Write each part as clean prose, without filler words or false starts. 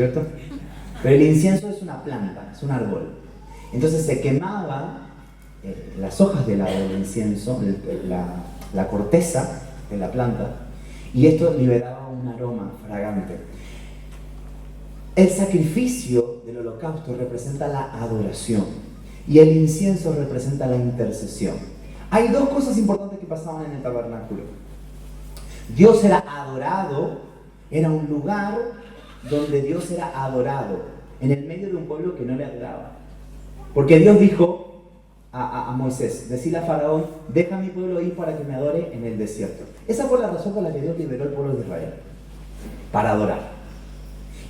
es cierto? Pero el incienso es una planta, es un árbol. Entonces se quemaba las hojas del incienso, la corteza de la planta, y esto liberaba un aroma fragante. El sacrificio del holocausto representa la adoración y el incienso representa la intercesión. Hay dos cosas importantes que pasaban en el tabernáculo. Dios era adorado, era un lugar donde Dios era adorado, en el medio de un pueblo que no le adoraba. Porque Dios dijo a Moisés, decile a Faraón, deja a mi pueblo ir para que me adore en el desierto. Esa fue la razón por la que Dios liberó al pueblo de Israel, para adorar.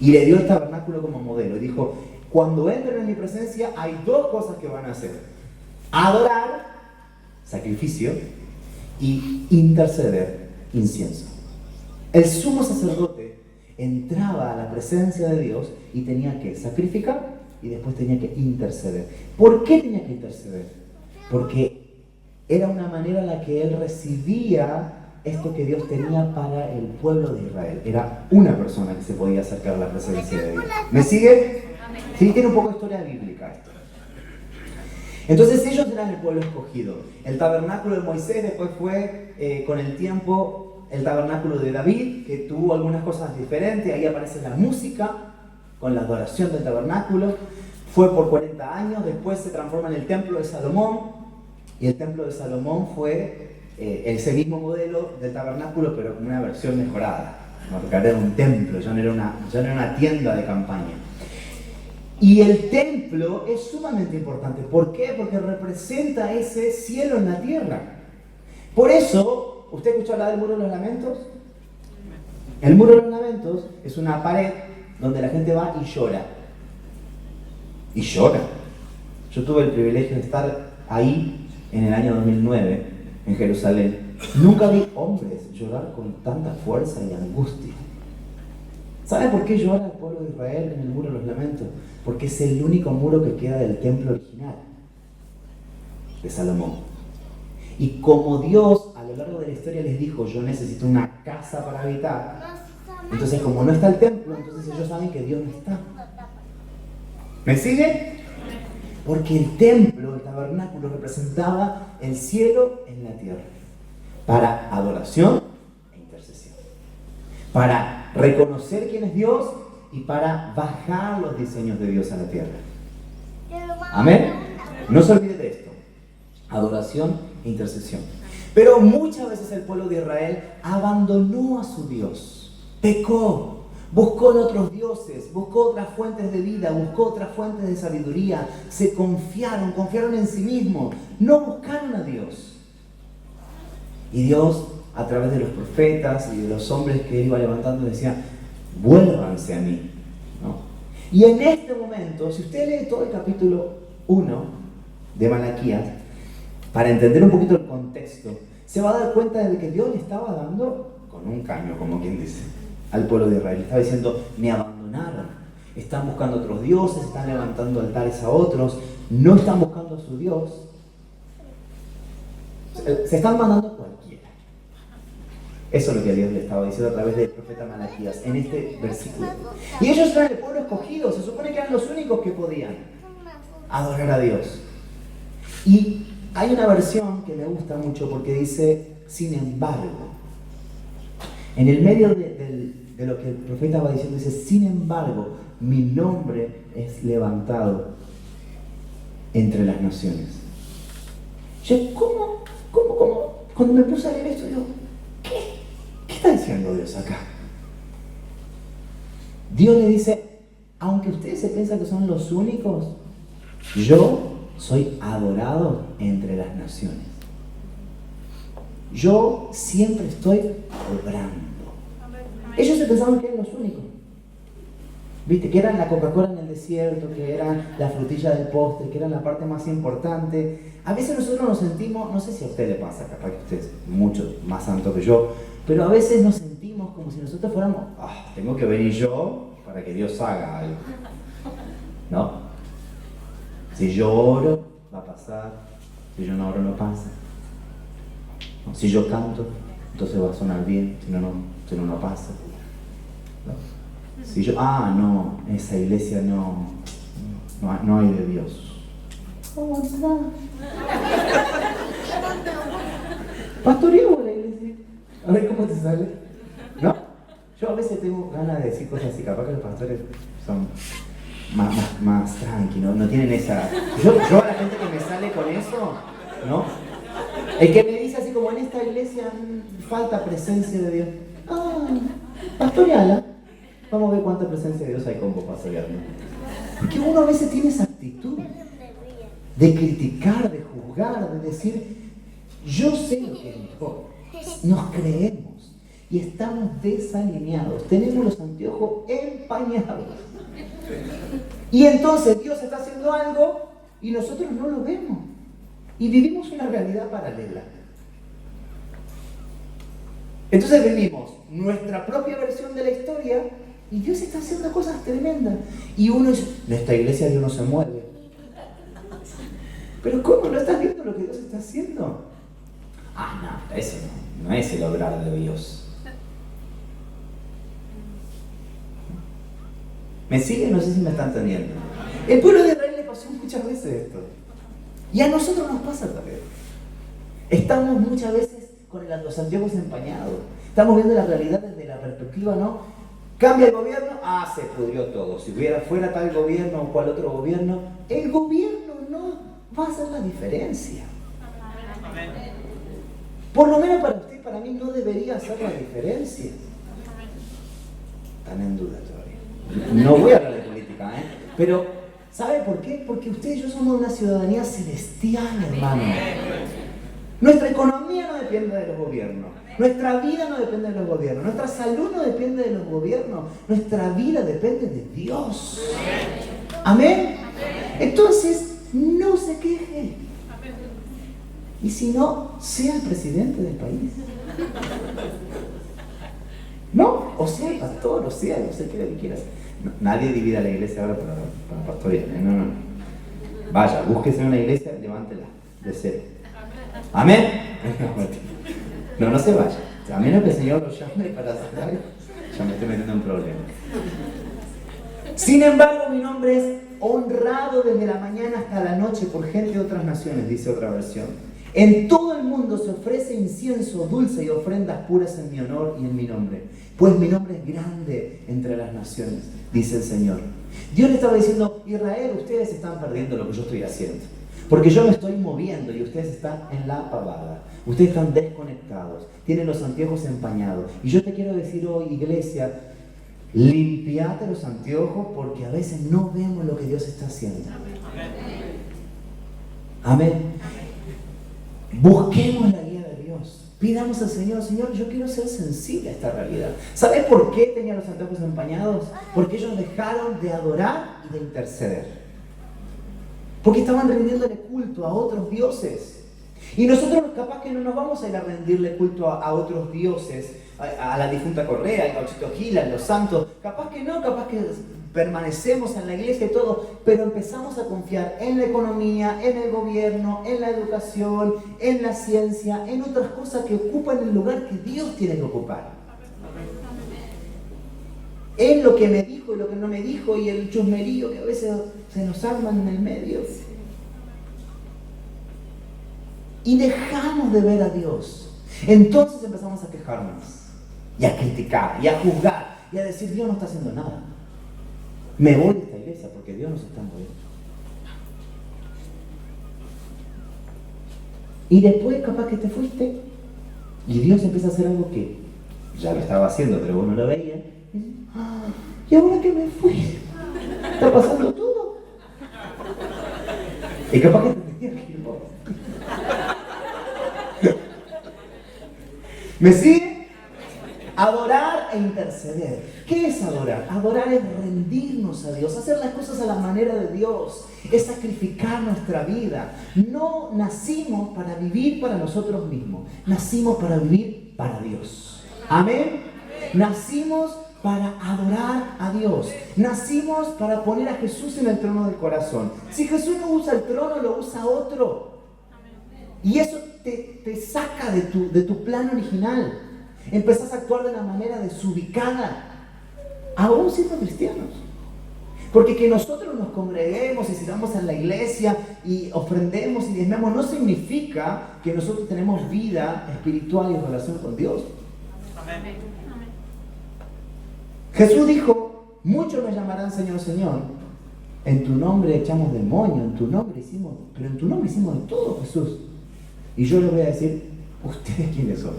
Y le dio el tabernáculo como modelo. Dijo, cuando entren en mi presencia hay dos cosas que van a hacer. Adorar, sacrificio, y interceder, incienso. El sumo sacerdote entraba a la presencia de Dios y tenía que sacrificar y después tenía que interceder. ¿Por qué tenía que interceder? Porque era una manera en la que él recibía esto que Dios tenía para el pueblo de Israel. Era una persona que se podía acercar a la presencia de Dios. ¿Me sigue? Sí, tiene un poco de historia bíblica esto. Entonces ellos eran el pueblo escogido. El tabernáculo de Moisés después fue, con el tiempo, el tabernáculo de David, que tuvo algunas cosas diferentes. Ahí aparece la música con la adoración del tabernáculo. Fue por 40 años, después se transforma en el templo de Salomón. Y el templo de Salomón fue ese mismo modelo del tabernáculo, pero con una versión mejorada. Porque ahora era un templo, ya no era una tienda de campaña. Y el templo es sumamente importante. ¿Por qué? Porque representa ese cielo en la tierra. Por eso, ¿usted escuchó hablar del Muro de los Lamentos? El Muro de los Lamentos es una pared donde la gente va y llora. Y llora. Yo tuve el privilegio de estar ahí en el año 2009, en Jerusalén. Nunca vi hombres llorar con tanta fuerza y angustia. ¿Sabe por qué llora el pueblo de Israel en el Muro de los Lamentos? Porque es el único muro que queda del templo original de Salomón. Y como Dios a lo largo de la historia les dijo, yo necesito una casa para habitar, entonces como no está el templo, entonces ellos saben que Dios no está. ¿Me sigue? Porque el templo, el tabernáculo, representaba el cielo en la tierra, para adoración e intercesión, para reconocer quién es Dios y para bajar los diseños de Dios a la tierra. Amén. No se olvide de esto: adoración e intercesión. Pero muchas veces el pueblo de Israel abandonó a su Dios, pecó, buscó en otros dioses, buscó otras fuentes de vida, buscó otras fuentes de sabiduría, se confiaron en sí mismos, no buscaron a Dios. Y Dios, a través de los profetas y de los hombres que iba levantando, decía, vuélvanse a mí, ¿no? Y en este momento, si usted lee todo el capítulo 1 de Malaquías, para entender un poquito el contexto, se va a dar cuenta de que Dios le estaba dando con un caño, como quien dice, al pueblo de Israel. Le estaba diciendo, me abandonaron, están buscando otros dioses, están levantando altares a otros, no están buscando a su Dios, se están mandando a cualquiera. Eso es lo que Dios le estaba diciendo a través del profeta Malaquías en este versículo. Y ellos eran el pueblo escogido, se supone que eran los únicos que podían adorar a Dios. Y hay una versión que me gusta mucho porque dice, sin embargo. En el medio de lo que el profeta va diciendo, dice, sin embargo, mi nombre es levantado entre las naciones. Yo, ¿cómo? Cuando me puse a leer esto, digo, ¿qué está diciendo Dios acá? Dios le dice, aunque ustedes se piensan que son los únicos, yo soy adorado entre las naciones. Yo siempre estoy obrando. Ellos se pensaban que eran los únicos. ¿Viste? Que eran la Coca-Cola en el desierto, que eran la frutilla del postre, que eran la parte más importante. A veces nosotros nos sentimos, no sé si a usted le pasa, capaz que usted es mucho más santo que yo, pero a veces nos sentimos como si nosotros fuéramos, tengo que venir yo para que Dios haga algo. ¿No? Si yo oro, va a pasar. Si yo no oro, no pasa. Si yo canto, entonces va a sonar bien. Si no, no pasa. ¿No? Si yo, no, esa iglesia no hay de Dios. Pastoreo la iglesia. A ver cómo te sale. ¿No? Yo a veces tengo ganas de decir cosas así, capaz que los pastores son más tranquilos, no tienen esa... Yo a la gente que me sale con eso, ¿no? El que me dice así como en esta iglesia falta presencia de Dios. Pastoreala. Vamos a ver cuánta presencia de Dios hay con vos, pastoreal, ¿no? Porque uno a veces tiene esa actitud de criticar, de juzgar, de decir, yo sé lo que es mejor. Nos creemos y estamos desalineados. Tenemos los anteojos empañados. Y entonces Dios está haciendo algo y nosotros no lo vemos. Y vivimos una realidad paralela. Entonces vivimos nuestra propia versión de la historia y Dios está haciendo cosas tremendas. Y uno dice, en esta iglesia Dios no se mueve. Pero ¿cómo? ¿No estás viendo lo que Dios está haciendo? No, eso no es el obrar de Dios. ¿Me siguen? No sé si me están entendiendo. El pueblo de Israel le pasó muchas veces esto. Y a nosotros nos pasa también. Estamos muchas veces con los anteojos empañados. Estamos viendo la realidad desde la perspectiva, ¿no? Cambia el gobierno, se pudrió todo. Si fuera tal gobierno o cual otro gobierno, el gobierno no va a hacer la diferencia. Por lo menos para usted y para mí no debería hacer la diferencia. Están en duda todavía. No voy a hablar de política, pero ¿sabe por qué? Porque usted y yo somos una ciudadanía celestial, hermano. Nuestra economía no depende de los gobiernos. Nuestra vida no depende de los gobiernos. Nuestra salud no depende de los gobiernos. Nuestra vida depende de Dios. ¿Amén? Entonces, no se queje. Y si no, sea el presidente del país. ¿No? O sea el pastor, o sea, no sé qué lo que quieras. Nadie divida la iglesia ahora para pastorear. No. Vaya, búsquese una iglesia, levántela de cero. ¿Amén? No se vaya. A menos que el Señor lo llame para hacer algo, ya me estoy metiendo en problemas. Sin embargo, mi nombre es honrado desde la mañana hasta la noche por gente de otras naciones, dice otra versión. En todo el mundo se ofrece incienso dulce y ofrendas puras en mi honor y en mi nombre. Pues mi nombre es grande entre las naciones, dice el Señor. Dios le estaba diciendo, Israel, ustedes están perdiendo lo que yo estoy haciendo. Porque yo me estoy moviendo y ustedes están en la pavada. Ustedes están desconectados, tienen los anteojos empañados. Y yo te quiero decir hoy, iglesia, limpiate los anteojos porque a veces no vemos lo que Dios está haciendo. Amén. Busquemos la guía de Dios. Pidamos al Señor, Señor, yo quiero ser sensible a esta realidad. ¿Sabes por qué tenían los anteojos empañados? Porque ellos dejaron de adorar y de interceder. Porque estaban rindiéndole culto a otros dioses. Y nosotros capaz que no nos vamos a ir a rendirle culto a otros dioses, a la difunta Correa, a Gauchito Gil, a los santos. Capaz que no, capaz que permanecemos en la iglesia y todo, pero empezamos a confiar en la economía, en el gobierno, en la educación, en la ciencia, en otras cosas que ocupan el lugar que Dios tiene que ocupar. En lo que me dijo y lo que no me dijo y el chusmerío que a veces se nos arman en el medio. Y dejamos de ver a Dios. Entonces empezamos a quejarnos y a criticar y a juzgar y a decir Dios no está haciendo nada. Me voy de esta iglesia porque Dios no se está moviendo. Y después capaz que te fuiste y Dios empieza a hacer algo que ya lo estaba haciendo pero vos no lo veías. ¿Y ahora que me fui? ¿Está pasando todo? Y capaz que te metías que ir vos. ¿Me sigue? Adorar e interceder. ¿Qué es adorar? Adorar es rendirnos a Dios, hacer las cosas a la manera de Dios, es sacrificar nuestra vida. No nacimos para vivir para nosotros mismos, nacimos para vivir para Dios. Amén. Nacimos para adorar a Dios. Nacimos para poner a Jesús en el trono del corazón. Si Jesús no usa el trono, lo usa otro. Y eso te saca de tu plan original. Empezás a actuar de una manera desubicada. aún siendo cristianos. Porque que nosotros nos congreguemos y sigamos en la iglesia y ofrendemos y diezmemos no significa que nosotros tenemos vida espiritual y relación con Dios. Amén. Jesús dijo, muchos me llamarán Señor, Señor. En tu nombre echamos demonios, en tu nombre hicimos, pero en tu nombre hicimos de todo, Jesús. Y yo les voy a decir, ¿ustedes quiénes son?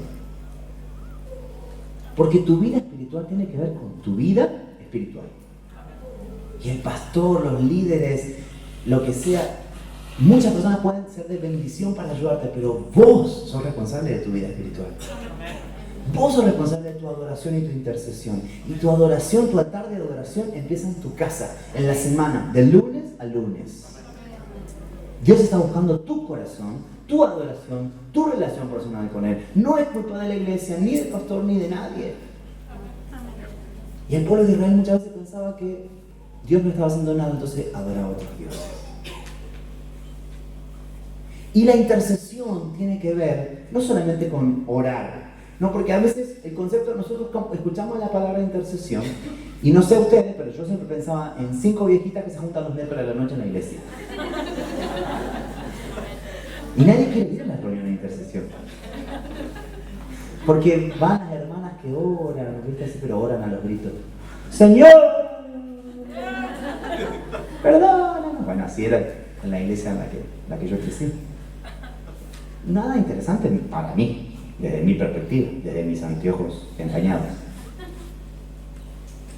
Porque tu vida espiritual tiene que ver con tu vida espiritual. Y el pastor, los líderes, lo que sea, muchas personas pueden ser de bendición para ayudarte, pero vos sos responsable de tu vida espiritual. Vos sos responsable de tu adoración y tu intercesión. Y tu adoración, tu altar de adoración empieza en tu casa, en la semana, de lunes a lunes. Dios está buscando tu corazón, tu adoración, tu relación personal con Él. No es culpa de la iglesia, ni del pastor, ni de nadie. Y el pueblo de Israel muchas veces pensaba que Dios no estaba haciendo nada, entonces adoraba a otros dioses. Y la intercesión tiene que ver no solamente con orar, no, porque a veces el concepto, nosotros escuchamos la palabra intercesión, y no sé ustedes, pero yo siempre pensaba en 5 viejitas que se juntan los miércoles de la noche en la iglesia. Y nadie quiere ir a la reunión de intercesión. Porque van las hermanas que oran, ¿viste? Pero oran a los gritos. ¡Señor! Perdónanos. Bueno, así era en la iglesia en la que yo crecí. Nada interesante para mí, desde mi perspectiva, desde mis anteojos empañados.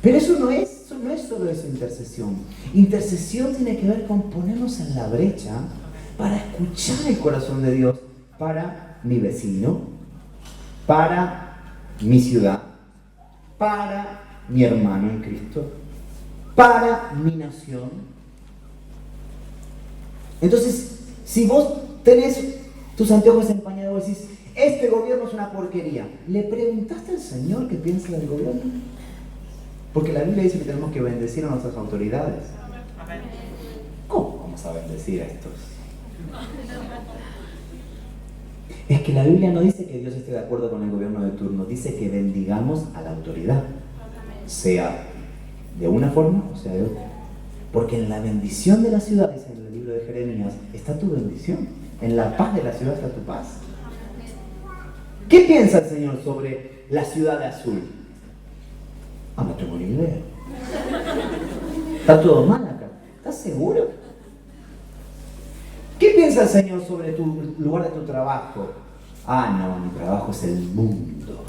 Pero eso no es solo eso, intercesión. Intercesión tiene que ver con ponernos en la brecha para escuchar el corazón de Dios para mi vecino, para mi ciudad, para mi hermano en Cristo, para mi nación. Entonces, si vos tenés tus anteojos empañados y decís, este gobierno es una porquería, ¿le preguntaste al Señor qué piensa del gobierno? Porque la Biblia dice que tenemos que bendecir a nuestras autoridades. ¿Cómo vamos a bendecir a estos? Es que la Biblia no dice que Dios esté de acuerdo con el gobierno de turno, dice que bendigamos a la autoridad, sea de una forma o sea de otra. Porque en la bendición de la ciudad, dice en el libro de Jeremías, está tu bendición. En la paz de la ciudad está tu paz. ¿Qué piensa el Señor sobre la ciudad de azul? No tengo ni idea. Está todo mal acá. ¿Estás seguro? ¿Qué piensa el Señor sobre tu lugar de tu trabajo? No, mi trabajo es el mundo.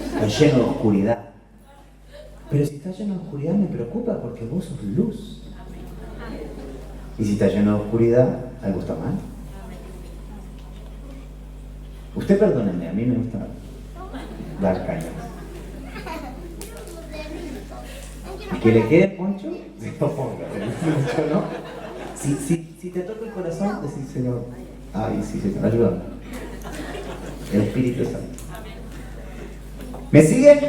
Está lleno de oscuridad. Pero si está lleno de oscuridad me preocupa porque vos sos luz. Y si está lleno de oscuridad, algo está mal. Usted perdónenme, a mí me gusta dar cañas. Y que le quede poncho, se lo ponga. Poncho, ¿no? Si te toca el corazón, decís, Señor, ay, sí, Señor, ayúdame. El Espíritu Santo. ¿Me siguen?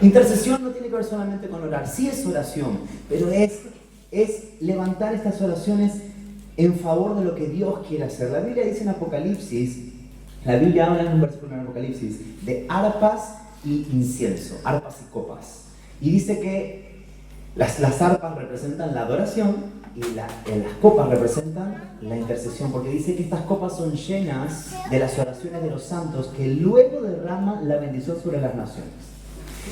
Intercesión no tiene que ver solamente con orar. Sí es oración, pero es levantar estas oraciones en favor de lo que Dios quiere hacer. La Biblia dice en Apocalipsis, la Biblia habla en un versículo en Apocalipsis de arpas y incienso, arpas y copas. Y dice que las arpas representan la adoración y las copas representan la intercesión, porque dice que estas copas son llenas de las oraciones de los santos que luego derraman la bendición sobre las naciones.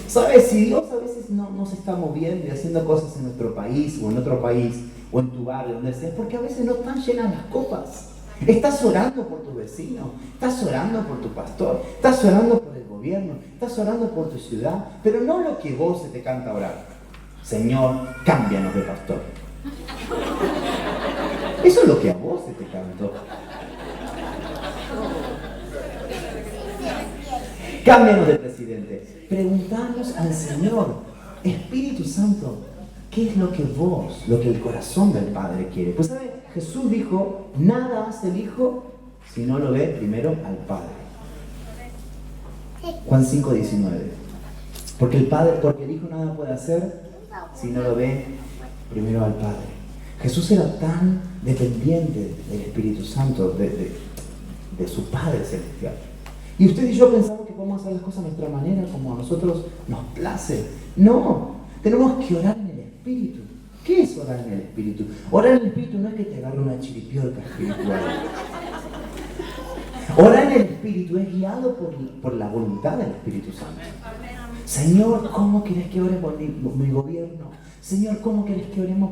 ¿Sabes? Si Dios a veces no se está moviendo y haciendo cosas en nuestro país o en otro país o en tu barrio, donde sea, es porque a veces no están llenas las copas. Estás orando por tu vecino, estás orando por tu pastor, estás orando por el gobierno, estás orando por tu ciudad, pero no lo que vos se te canta orar. Señor, cámbianos de pastor. Eso es lo que a vos se te cantó. Cámbianos de presidente. Preguntamos al Señor, Espíritu Santo, ¿qué es lo que vos, lo que el corazón del Padre quiere? Pues ¿sabe? Jesús dijo, nada hace el Hijo si no lo ve primero al Padre. Juan 5:19. Porque el Hijo nada puede hacer si no lo ve primero al Padre. Jesús era tan dependiente del Espíritu Santo, de su Padre Celestial. Y usted y yo pensamos que podemos hacer las cosas a nuestra manera, como a nosotros nos place. No, Tenemos que orar en el Espíritu. ¿Qué es orar en el Espíritu? Orar en el Espíritu no es que te agarre una chiripiorca espiritual. Orar en el Espíritu es guiado por la voluntad del Espíritu Santo. Señor, ¿cómo quieres que ore por mi gobierno? Señor, ¿cómo quieres que oremos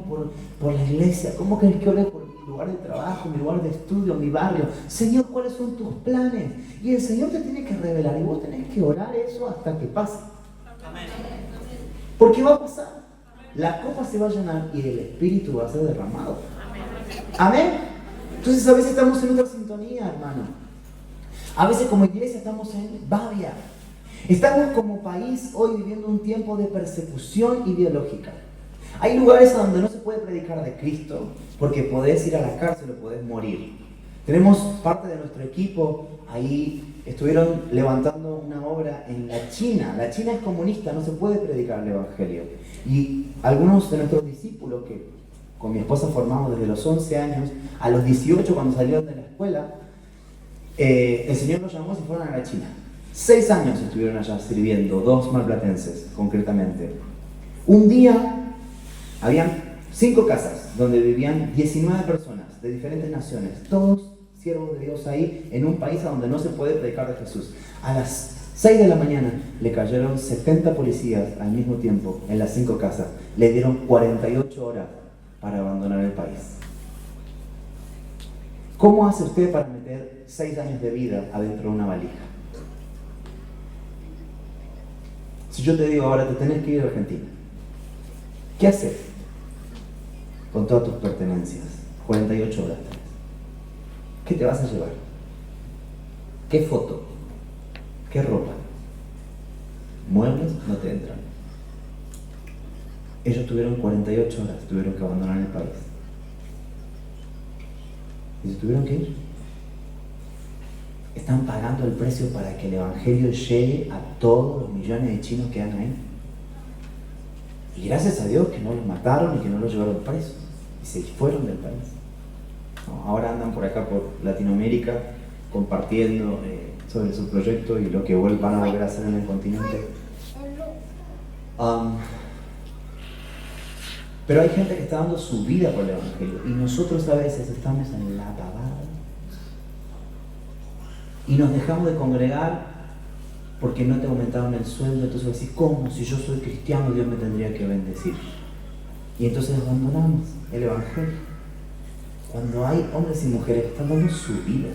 por la iglesia? ¿Cómo quieres que ore por mi lugar de trabajo, mi lugar de estudio, mi barrio? Señor, ¿cuáles son tus planes? Y el Señor te tiene que revelar y vos tenés que orar eso hasta que pase. Porque va a pasar. La copa se va a llenar y el Espíritu va a ser derramado. Amén. Entonces a veces estamos en otra sintonía, hermano. A veces como iglesia estamos en Babia. Estamos como país hoy viviendo un tiempo de persecución ideológica. Hay lugares donde no se puede predicar de Cristo porque podés ir a la cárcel o podés morir. Tenemos parte de nuestro equipo ahí, estuvieron levantando una obra en la China. La China es comunista, no se puede predicar el Evangelio. Y algunos de nuestros discípulos que con mi esposa formamos desde los 11 años, a los 18 cuando salieron de la escuela, el Señor los llamó y se fueron a la China. 6 años estuvieron allá sirviendo, 2 marplatenses concretamente. Un día habían 5 casas donde vivían 19 personas de diferentes naciones, todos siervos de Dios ahí en un país a donde no se puede predicar de Jesús. A las 6 de la mañana le cayeron 70 policías al mismo tiempo en las 5 casas. Le dieron 48 horas para abandonar el país. ¿Cómo hace usted para meter 6 años de vida adentro de una valija? Si yo te digo ahora, te tenés que ir a Argentina, ¿qué haces con todas tus pertenencias? 48 horas. ¿Qué te vas a llevar? ¿Qué foto? ¿Qué ropa? Muebles no te entran. Ellos tuvieron 48 horas, tuvieron que abandonar el país. ¿Y se tuvieron que ir? Están pagando el precio para que el Evangelio llegue a todos los millones de chinos que andan ahí. Y gracias a Dios que no los mataron y que no los llevaron presos. Y se fueron del país. No, ahora andan por acá, por Latinoamérica, compartiendo sobre su proyecto y lo que van a volver a hacer en el continente. Pero hay gente que está dando su vida por el Evangelio y nosotros a veces estamos en la pavada y nos dejamos de congregar porque no te aumentaron el sueldo. Entonces decís, ¿cómo? Si yo soy cristiano, Dios me tendría que bendecir. Y entonces abandonamos el Evangelio. Cuando hay hombres y mujeres que están dando su vida,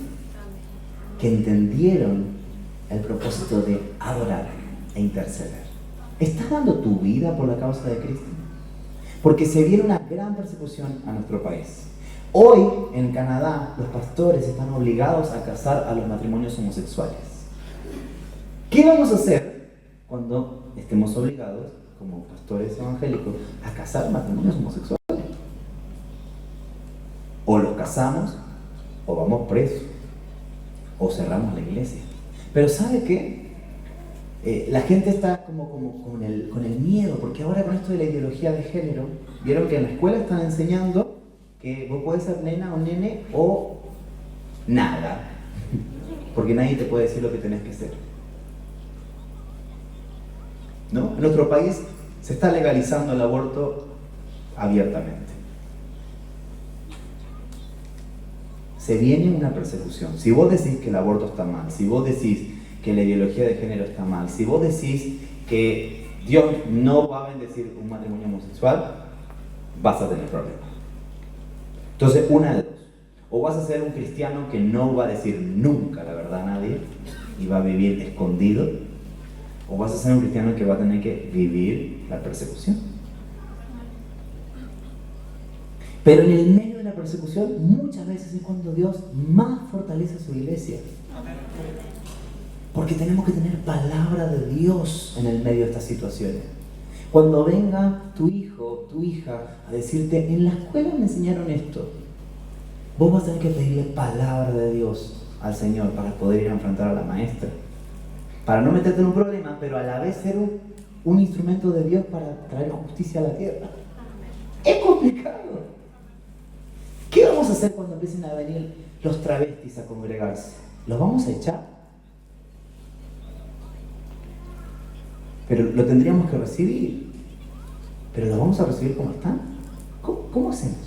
que entendieron el propósito de adorar e interceder. ¿Estás dando tu vida por la causa de Cristo? Porque se viene una gran persecución a nuestro país. Hoy, en Canadá, los pastores están obligados a casar a los matrimonios homosexuales. ¿Qué vamos a hacer cuando estemos obligados, como pastores evangélicos, a casar matrimonios homosexuales? O los casamos, o vamos presos, o cerramos la iglesia. Pero ¿sabe qué? La gente está como con el miedo, porque ahora con esto de la ideología de género, vieron que en la escuela están enseñando que vos podés ser nena o nene o nada, porque nadie te puede decir lo que tenés que ser. ¿No? En nuestro país se está legalizando el aborto abiertamente. Se viene una persecución. Si vos decís que el aborto está mal, si vos decís que la ideología de género está mal, si vos decís que Dios no va a bendecir un matrimonio homosexual, vas a tener problemas. Entonces, una de dos. O vas a ser un cristiano que no va a decir nunca la verdad a nadie y va a vivir escondido, o vas a ser un cristiano que va a tener que vivir la persecución. Pero en el medio de la persecución, muchas veces es cuando Dios más fortalece a su iglesia. Porque tenemos que tener palabra de Dios en el medio de estas situaciones. Cuando venga tu hijo, tu hija, a decirte, en la escuela me enseñaron esto, vos vas a tener que pedirle palabra de Dios al Señor para poder ir a enfrentar a la maestra. Para no meterte en un problema, pero a la vez ser un instrumento de Dios para traer justicia a la tierra. Es complicado. ¿Qué vamos a hacer cuando empiecen a venir los travestis a congregarse? ¿Los vamos a echar? Pero lo tendríamos que recibir. pero los vamos a recibir como están. ¿Cómo hacemos?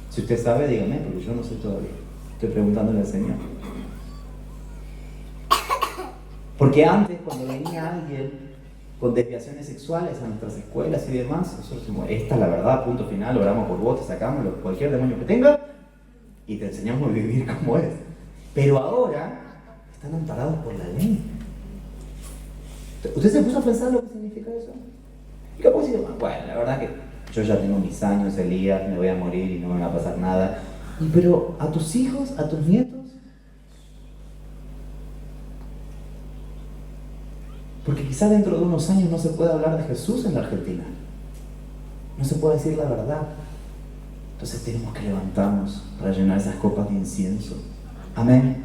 Si usted sabe, dígame, porque yo no sé todavía. Estoy preguntándole al Señor. Porque antes, cuando venía alguien con desviaciones sexuales a nuestras escuelas y demás, nosotros decimos, esta es la verdad, punto final, oramos por vos, te sacamos cualquier demonio que tenga y te enseñamos a vivir como es. Pero ahora están amparados por la ley. ¿Usted se puso a pensar lo que significa eso? Y capaz dice, bueno, la verdad que yo ya tengo mis años, Elías, me voy a morir y no me va a pasar nada. Pero a tus hijos, a tus nietos, porque quizá dentro de unos años no se pueda hablar de Jesús en la Argentina. No se puede decir la verdad. Entonces tenemos que levantarnos para llenar esas copas de incienso. Amén.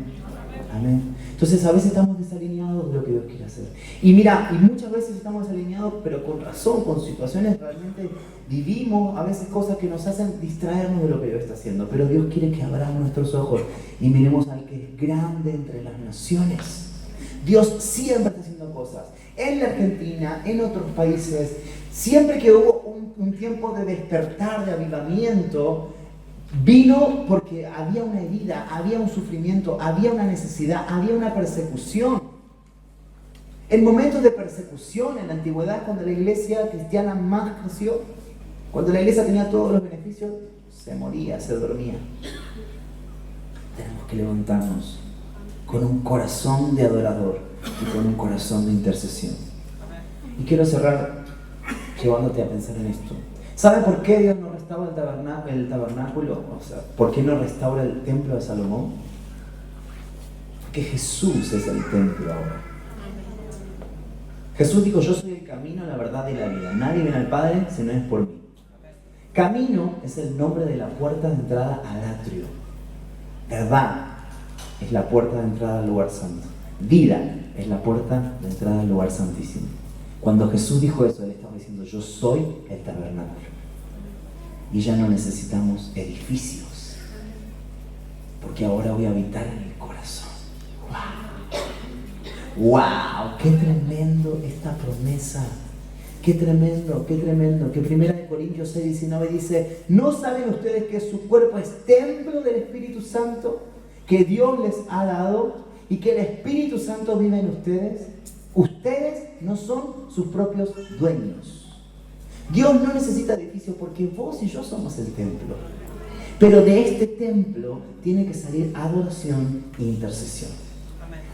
Amén. Entonces a veces estamos desalineados de lo que Dios quiere hacer. Y mira, y muchas veces estamos desalineados, pero con razón, con situaciones realmente vivimos a veces cosas que nos hacen distraernos de lo que Dios está haciendo. Pero Dios quiere que abramos nuestros ojos y miremos al que es grande entre las naciones. Dios siempre está haciendo cosas. En la Argentina, en otros países, siempre que hubo un tiempo de despertar, de avivamiento, vino porque había una herida, había un sufrimiento, había una necesidad, había una persecución. En momentos de persecución en la antigüedad, cuando la iglesia cristiana más creció, cuando la iglesia tenía todos los beneficios, se moría, se dormía. Tenemos que levantarnos con un corazón de adorador y con un corazón de intercesión. Y quiero cerrar llevándote a pensar en esto. ¿Sabe por qué Dios no restaura el tabernáculo? O sea, ¿por qué no restaura el templo de Salomón? Porque Jesús es el templo ahora. Jesús dijo, yo soy el camino, la verdad y la vida. Nadie viene al Padre si no es por mí. Camino es el nombre de la puerta de entrada al atrio. Verdad es la puerta de entrada al lugar santo. Vida es la puerta de entrada al lugar santísimo. Cuando Jesús dijo eso, Él estaba diciendo, yo soy el tabernáculo. Y ya no necesitamos edificios, porque ahora voy a habitar en el corazón. ¡Wow! ¡Wow! ¡Qué tremendo esta promesa! ¡Qué tremendo, qué tremendo! Que 1 Corintios 6:19 dice, ¿no saben ustedes que su cuerpo es templo del Espíritu Santo que Dios les ha dado y que el Espíritu Santo vive en ustedes? Ustedes no son sus propios dueños. Dios no necesita edificios porque vos y yo somos el templo. Pero de este templo tiene que salir adoración e intercesión.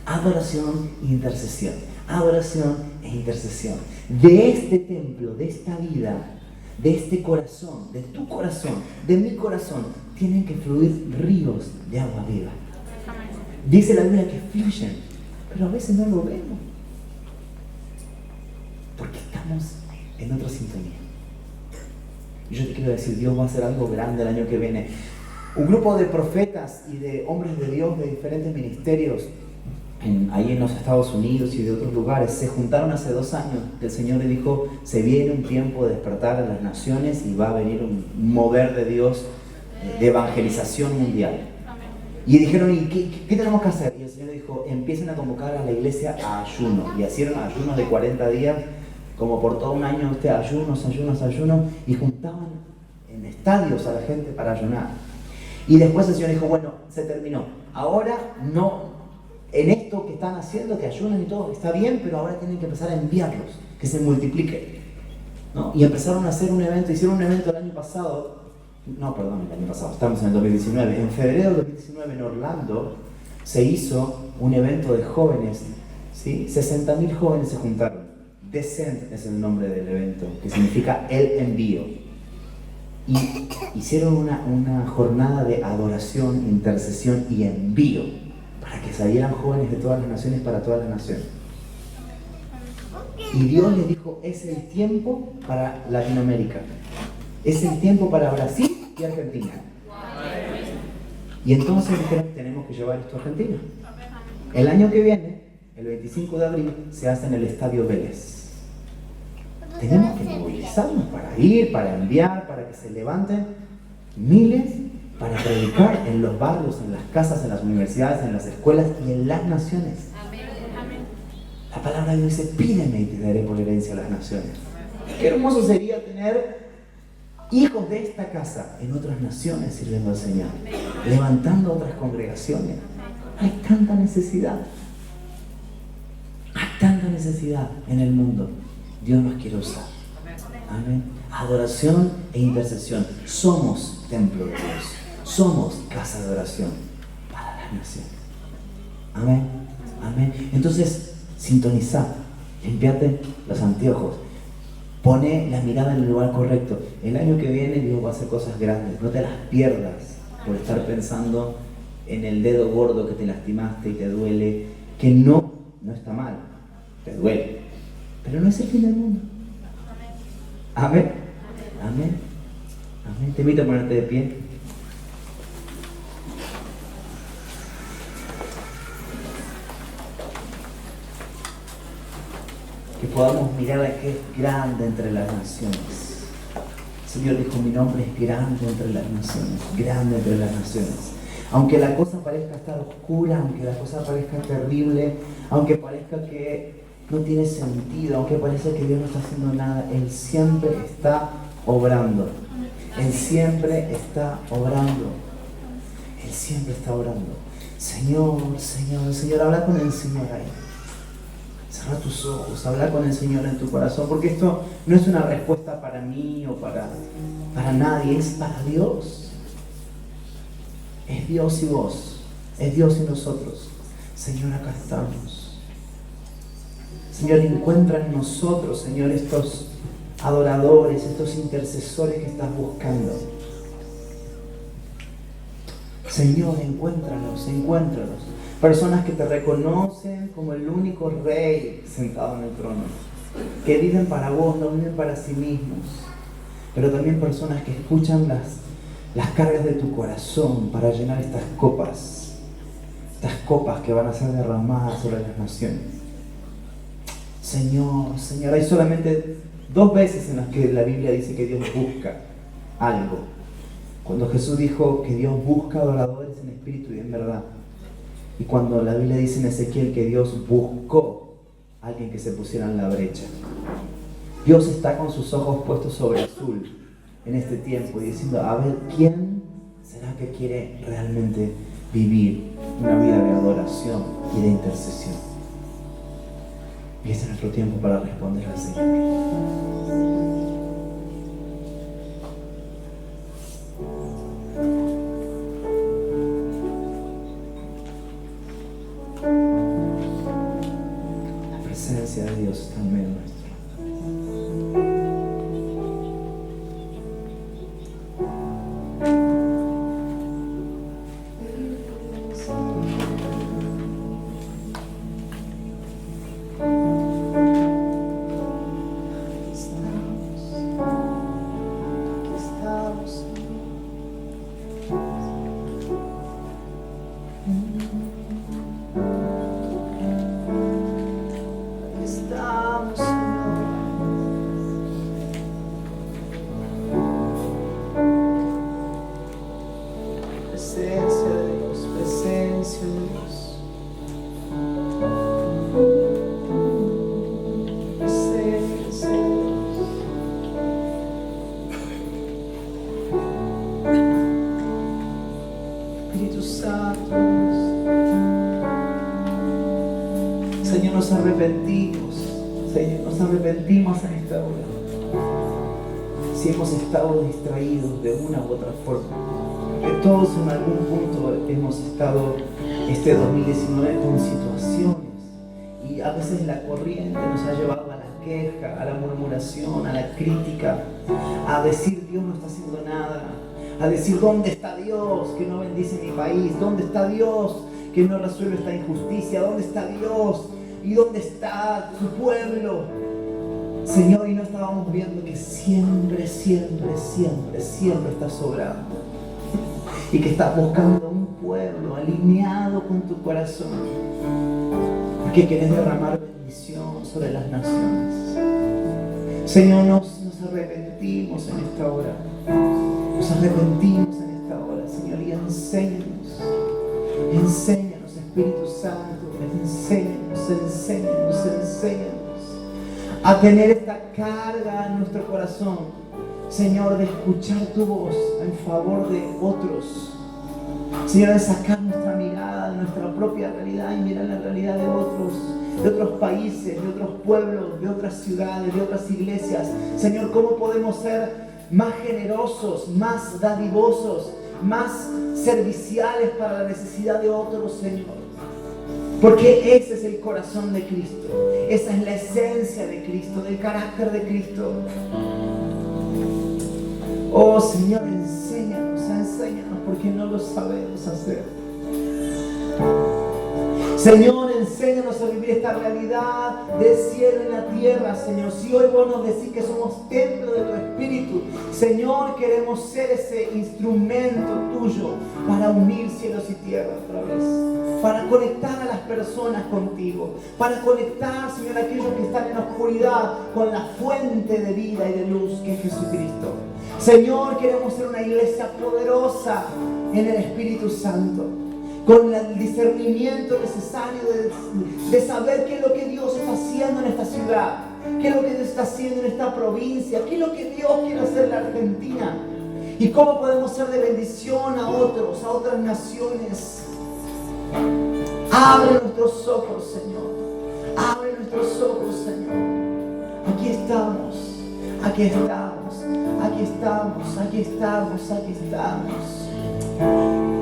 Adoración e intercesión. Adoración e intercesión. De este templo, de esta vida, de este corazón, de tu corazón, de mi corazón, tienen que fluir ríos de agua viva. Dice la Biblia que fluyen, pero a veces no lo vemos. Porque estamos en otra sintonía. Y yo te quiero decir, Dios va a hacer algo grande el año que viene. Un grupo de profetas y de hombres de Dios de diferentes ministerios, ahí en los Estados Unidos y de otros lugares, se juntaron hace 2 años. El Señor le dijo, se viene un tiempo de despertar en las naciones y va a venir un mover de Dios de evangelización mundial. Y dijeron, ¿y qué tenemos que hacer? Y el Señor dijo, empiecen a convocar a la iglesia a ayuno. Y hicieron ayunos de 40 días, como por todo un año, ayunos, y juntaban en estadios a la gente para ayunar. Y después el Señor dijo, bueno, se terminó. Ahora no, en esto que están haciendo, que ayunan y todo, está bien, pero ahora tienen que empezar a enviarlos, que se multipliquen, ¿no? Y empezaron a hacer un evento, hicieron un evento el año pasado. No, perdón, el año pasado, estamos en el 2019. En febrero del 2019 en Orlando se hizo un evento de jóvenes, ¿sí? 60.000 jóvenes se juntaron. Descent es el nombre del evento, que significa el envío. Y hicieron una jornada de adoración, intercesión y envío para que salieran jóvenes de todas las naciones para todas las naciones. Y Dios les dijo, es el tiempo para Latinoamérica. Es el tiempo para Brasil y Argentina. Y entonces dijeron, tenemos que llevar esto a Argentina. El año que viene, el 25 de abril, se hace en el Estadio Vélez. Tenemos que movilizarnos para ir, para enviar, para que se levanten miles, para predicar en los barrios, en las casas, en las universidades, en las escuelas y en las naciones. La palabra de Dios dice, pídeme y te daré por herencia a las naciones. Qué hermoso sería tener hijos de esta casa en otras naciones sirviendo al Señor, levantando otras congregaciones. Hay tanta necesidad. Hay tanta necesidad en el mundo. Dios nos quiere usar. Amén. Adoración e intercesión. Somos templo de Dios. Somos casa de oración para las naciones. Amén. Amén. Entonces, sintoniza. Limpiate los anteojos. Pone la mirada en el lugar correcto. El año que viene Dios va a hacer cosas grandes. No te las pierdas por estar pensando en el dedo gordo que te lastimaste y te duele. Que no está mal. Te duele. Pero no es el fin del mundo. Amén. Amén. Amén. Te invito a ponerte de pie. Que podamos mirar a que es grande entre las naciones. El Señor dijo, mi nombre es grande entre las naciones, grande entre las naciones. Aunque la cosa parezca estar oscura, aunque la cosa parezca terrible, aunque parezca que no tiene sentido, aunque parezca que Dios no está haciendo nada, Él siempre está obrando. Él siempre está obrando. Él siempre está obrando. Señor, Señor, Señor, habla con el Señor ahí. Cierra tus ojos, habla con el Señor en tu corazón, porque esto no es una respuesta para mí o para nadie, es para Dios. Es Dios y vos, es Dios y nosotros. Señor, acá estamos. Señor, encuentra en nosotros, Señor, estos adoradores, estos intercesores que estás buscando. Señor, encuéntralos. Personas que te reconocen como el único rey sentado en el trono, que viven para vos, no viven para sí mismos, pero también personas que escuchan las cargas de tu corazón para llenar estas copas que van a ser derramadas sobre las naciones. Señor, Señor, hay solamente 2 veces en las que la Biblia dice que Dios busca algo. Cuando Jesús dijo que Dios busca adoradores en espíritu y en verdad. Y cuando la Biblia dice en Ezequiel que Dios buscó a alguien que se pusiera en la brecha. Dios está con sus ojos puestos sobre azul en este tiempo y diciendo, a ver, ¿quién será que quiere realmente vivir una vida de adoración y de intercesión? Y este es nuestro tiempo para responder al Señor. La presencia de Dios está en medio nuestro. Señor, nos arrepentimos en esta hora. Si hemos estado distraídos de una u otra forma, que todos en algún punto hemos estado este 2019 con situaciones y a veces la corriente nos ha llevado a la queja, a la murmuración, a la crítica, a decir Dios no está haciendo nada, a decir ¿dónde está Dios que no bendice mi país? ¿Dónde está Dios que no resuelve esta injusticia? ¿Dónde está Dios? ¿Y dónde está su pueblo? Señor, y no estábamos viendo que siempre estás obrando. Y que estás buscando un pueblo alineado con tu corazón. Porque querés derramar bendición sobre las naciones. Señor, nos arrepentimos en esta hora. Nos arrepentimos en esta hora, Señor, y enséñanos, Espíritu Santo, enséñanos a tener esta carga en nuestro corazón, Señor, de escuchar tu voz en favor de otros. Señor, de sacar nuestra mirada de nuestra propia realidad y mirar la realidad de otros países, de otros pueblos, de otras ciudades, de otras iglesias. Señor, ¿cómo podemos ser más generosos, más dadivosos, más serviciales para la necesidad de otros, Señor? Porque ese es el corazón de Cristo. Esa es la esencia de Cristo, del carácter de Cristo. Oh Señor, enséñanos, porque no lo sabemos hacer. Señor, enséñanos a vivir esta realidad del cielo en la tierra, Señor. Si hoy vos nos decís que somos templo de tu Espíritu, Señor, queremos ser ese instrumento tuyo para unir cielos y tierra otra vez, para conectar a las personas contigo, para conectar, Señor, a aquellos que están en la oscuridad con la fuente de vida y de luz que es Jesucristo. Señor, queremos ser una iglesia poderosa en el Espíritu Santo, con el discernimiento necesario de saber qué es lo que Dios está haciendo en esta ciudad, qué es lo que Dios está haciendo en esta provincia, qué es lo que Dios quiere hacer en la Argentina y cómo podemos ser de bendición a otros, a otras naciones. Abre nuestros ojos, Señor. Abre nuestros ojos, Señor. Aquí estamos, aquí estamos, aquí estamos, aquí estamos, aquí estamos.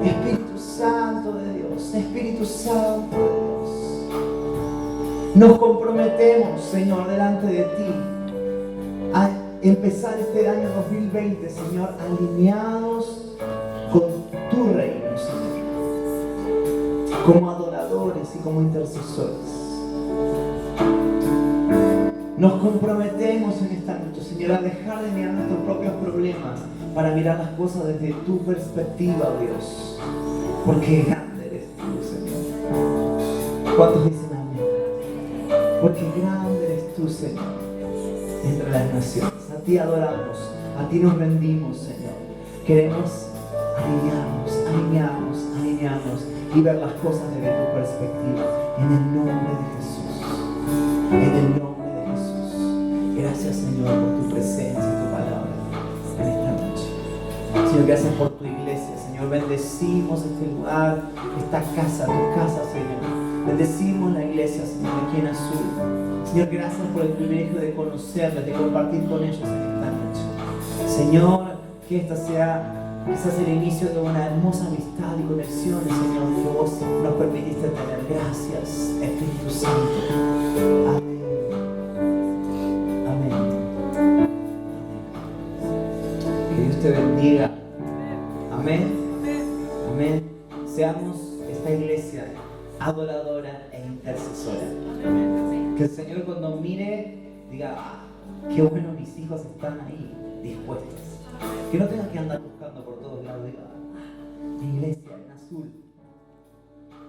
Espíritu Santo de Dios, Espíritu Santo de Dios. Nos comprometemos, Señor, delante de ti a empezar este año 2020, Señor, alineados con tu reino, Señor, como adoradores y como intercesores. Nos comprometemos en esta noche, Señor, a dejar de mirar nuestros propios problemas para mirar las cosas desde tu perspectiva, Dios. Porque grande eres tú, Señor. ¿Cuántos dicen amén? Porque grande eres tú, Señor, entre las naciones. A ti adoramos, a ti nos rendimos, Señor. Queremos alinearnos y ver las cosas desde tu perspectiva. En el nombre de Jesús. En el nombre de Jesús. Gracias, Señor, por tu presencia y tu palabra en esta noche. Señor, gracias por tu iglesia. Señor, bendecimos este lugar, esta casa, tu casa, Señor. Bendecimos la iglesia, Señor, aquí en Azul. Señor, gracias por el privilegio de conocerles, de compartir con ellos en esta noche. Señor, que esta sea quizás el inicio de una hermosa amistad y conexiones, Señor, que vos nos permitiste tener. Gracias, Espíritu Santo. Amén. Amén. Que Dios te bendiga. Amén. Amén. Seamos esta iglesia adoradora e intercesora. Que el Señor cuando mire diga, qué bueno, mis hijos están ahí dispuestos. Que no tengas que andar buscando por todos lados. Diga, mi iglesia en Azul